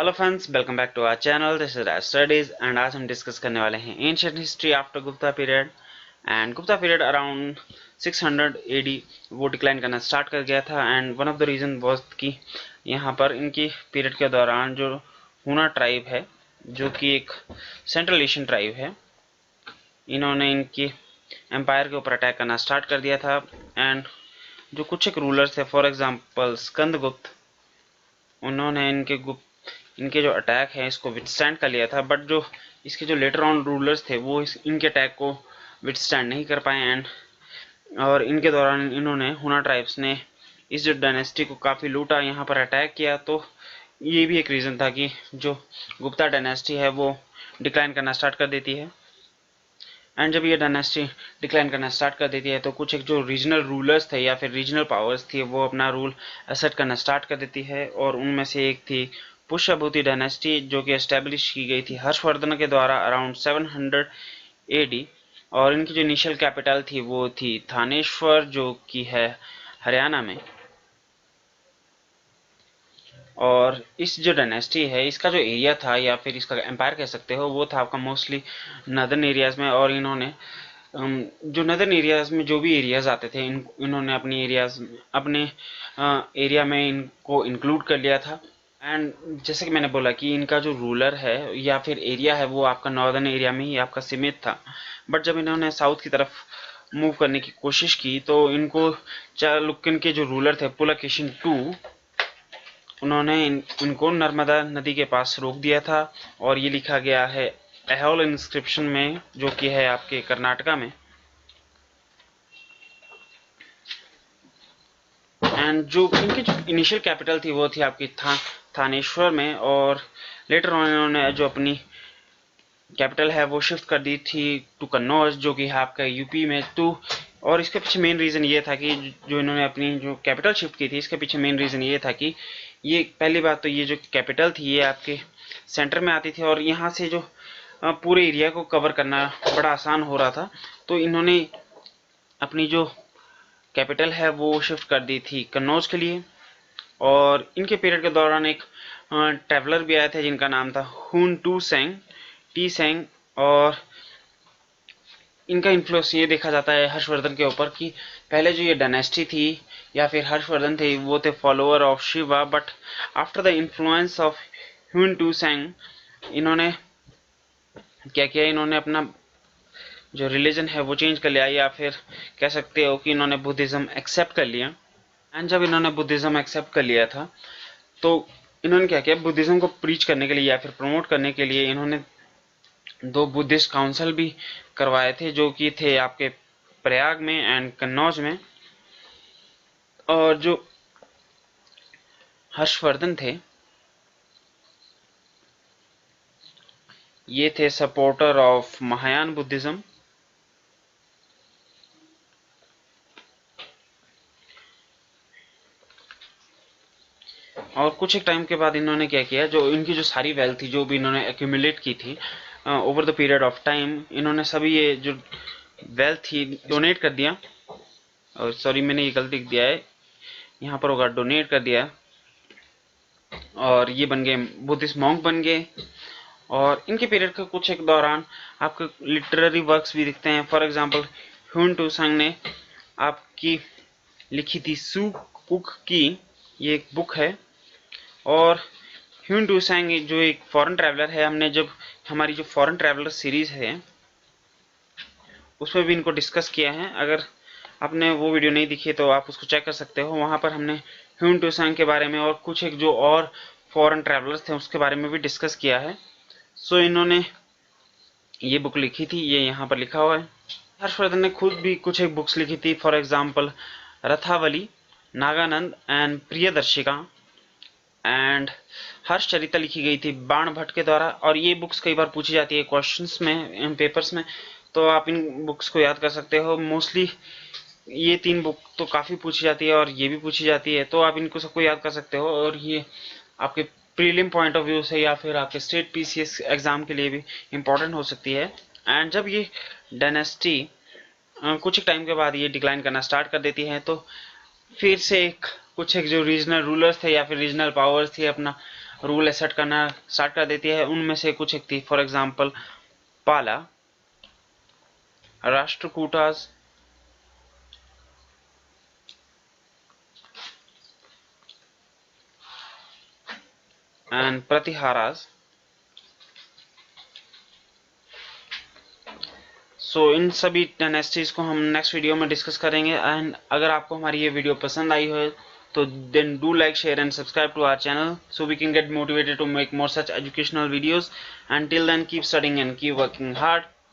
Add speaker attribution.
Speaker 1: Hello friends, welcome back to our channel. This is Raj studies and आज हम discuss करने वाले हैं ancient history after Gupta period. And Gupta period around 600 AD वो decline करना स्टार्ट कर गया था। And one of the reason was कि यहाँ पर इनकी पीरियड के दौरान जो हुना ट्राइब है, जो कि एक सेंट्रल एशियन ट्राइब है, इन्होंने इनकी एम्पायर के ऊपर अटैक करना स्टार्ट कर दिया था। एंड जो कुछ एक रूलर्स थे, फॉर एग्जाम्पल स्कंदगुप्त, उन्होंने इनके जो अटैक है इसको विथस्टैंड कर लिया था। बट जो इसके जो लेटर ऑन रूलर्स थे वो इनके अटैक को विथस्टैंड नहीं कर पाए। एंड और इनके दौरान इन्होंने हुना ट्राइब्स ने इस जो डायनेस्टी को काफ़ी लूटा, यहाँ पर अटैक किया। तो ये भी एक रीज़न था कि जो गुप्ता डायनेस्टी है वो डिक्लाइन करना स्टार्ट कर देती है। एंड जब ये डायनेस्टी डिक्लाइन करना स्टार्ट कर देती है तो कुछ एक जो रीजनल रूलर्स थे या फिर रीजनल पावर्स थी वो अपना रूल असर्ट करना स्टार्ट कर देती है। और उनमें से एक थी पुष्यभूति डायनेस्टी, जो कि एस्टेब्लिश की गई थी हर्षवर्धन के द्वारा अराउंड 700 एडी। और इनकी जो इनिशियल कैपिटल थी वो थी थानेश्वर, जो कि है हरियाणा में। और इस जो डायनेस्टी है इसका जो एरिया था या फिर इसका एम्पायर कह सकते हो वो था आपका मोस्टली नदर्न एरियाज में। और इन्होंने जो नदर्न एरियाज में जो भी एरियाज आते थे इन्होंने अपने एरिया में इनको इंक्लूड कर लिया था। एंड जैसे कि मैंने बोला कि इनका जो रूलर है या फिर एरिया है वो आपका नॉर्दर्न एरिया में ही आपका सीमित था। बट जब इन्होंने साउथ की तरफ मूव करने की कोशिश की तो इनको चालुक्यन के जो रूलर थे पुलकेशिन II, उन्होंने इनको नर्मदा नदी के पास रोक दिया था। और ये लिखा गया है एहोल इंस्क्रिप्शन में, जो कि है आपके कर्नाटका में। एंड जो इनकी जो इनिशियल कैपिटल थी वो थी आपकी थानेश्वर में। और लेटर ऑन इन्होंने जो अपनी कैपिटल है वो शिफ्ट कर दी थी टू कन्नौज, जो कि है आपका यूपी में। और इसके पीछे मेन रीज़न ये था कि जो इन्होंने अपनी जो कैपिटल शिफ्ट की थी इसके पीछे मेन रीज़न ये था कि ये पहली बात तो ये जो कैपिटल थी ये आपके सेंटर में आती थी और यहाँ से जो पूरे एरिया को कवर करना बड़ा आसान हो रहा था। तो इन्होंने अपनी जो कैपिटल है वो शिफ्ट कर दी थी कन्नौज के लिए। और इनके पीरियड के दौरान एक ट्रैवलर भी आए थे जिनका नाम था हुन टी सेंग। और इनका इन्फ्लुएंस ये देखा जाता है हर्षवर्धन के ऊपर कि पहले जो ये डायनेस्टी थी या फिर हर्षवर्धन थे वो थे follower of Shiva. But after the influence of Hiuen Tsang, इन्होंने क्या किया, इन्होंने अपना जो रिलीजन है वो चेंज कर लिया, या फिर कह सकते हो कि इन्होंने बुद्धिज्म एक्सेप्ट कर लिया। एंड जब इन्होंने बुद्धिज्म एक्सेप्ट कर लिया था तो इन्होंने क्या किया, बुद्धिज्म को प्रीच करने के लिए या फिर प्रमोट करने के लिए इन्होंने 2 बुद्धिस्ट काउंसिल भी करवाए थे, जो कि थे आपके प्रयाग में एंड कन्नौज में। और जो हर्षवर्धन थे ये थे सपोर्टर ऑफ महायान बुद्धिज्म। और कुछ एक टाइम के बाद इन्होंने क्या किया, जो इनकी जो सारी वेल्थ थी जो भी इन्होंने एक्यूमुलेट की थी over the period of time, इन्होंने सभी ये जो वेल्थ थी डोनेट कर दिया। और सॉरी, मैंने ये गलती दिया है, यहाँ पर होगा डोनेट कर दिया। और ये बन गए बुद्धिस्ट मॉन्क बन गए। और इनके पीरियड के कुछ एक दौरान आपको लिटरेरी वर्क्स भी दिखते हैं। फॉर एग्जांपल ह्यून टू संग ने आपकी लिखी थी सू कुक की, ये एक बुक है। और ह्यून टू संग जो एक फॉरेन ट्रैवलर है, हमने जब हमारी जो फॉरेन ट्रैवलर सीरीज है उसमें भी इनको डिस्कस किया है। अगर आपने वो वीडियो नहीं दिखी तो आप उसको चेक कर सकते हो, वहाँ पर हमने ह्यून टू संग के बारे में और कुछ एक जो और फॉरेन ट्रैवलर्स थे उसके बारे में भी डिस्कस किया है। सो इन्होंने ये बुक लिखी थी, ये यहाँ पर लिखा हुआ है। हर्षवर्धन ने खुद भी कुछ एक बुक्स लिखी थी, for example Ratnavali, Nagananda and Priyadarshika and Harshacharita लिखी गई थी बाण भट्ट के द्वारा। और ये बुक्स कई बार पूछी जाती है क्वेश्चंस में, पेपर्स में, तो आप इन बुक्स को याद कर सकते हो। मोस्टली ये 3 बुक तो काफ़ी पूछी जाती है और ये भी पूछी जाती है, तो आप इनको सबको याद कर सकते हो। और ये आपके प्रीलिम पॉइंट ऑफ व्यू से या फिर आपके स्टेट पीसीएस एग्जाम के लिए भी इम्पोर्टेंट हो सकती है। एंड जब ये डायनेस्टी कुछ टाइम के बाद ये डिक्लाइन करना स्टार्ट कर देती है तो फिर से कुछ एक जो रीजनल रूलर्स थे या फिर रीजनल पावर्स थी अपना रूल एसेट करना स्टार्ट कर देती है। उनमें से कुछ एक थी, फॉर एग्जांपल पाला, राष्ट्रकूटास, एंड प्रतिहारास। सो इन सभी डायनेस्टीज को हम नेक्स्ट वीडियो में डिस्कस करेंगे। एंड अगर आपको हमारी ये वीडियो पसंद आई हो तो then do like, share and subscribe to our channel so we can get motivated to make more such educational videos. Until then, keep studying and keep working hard.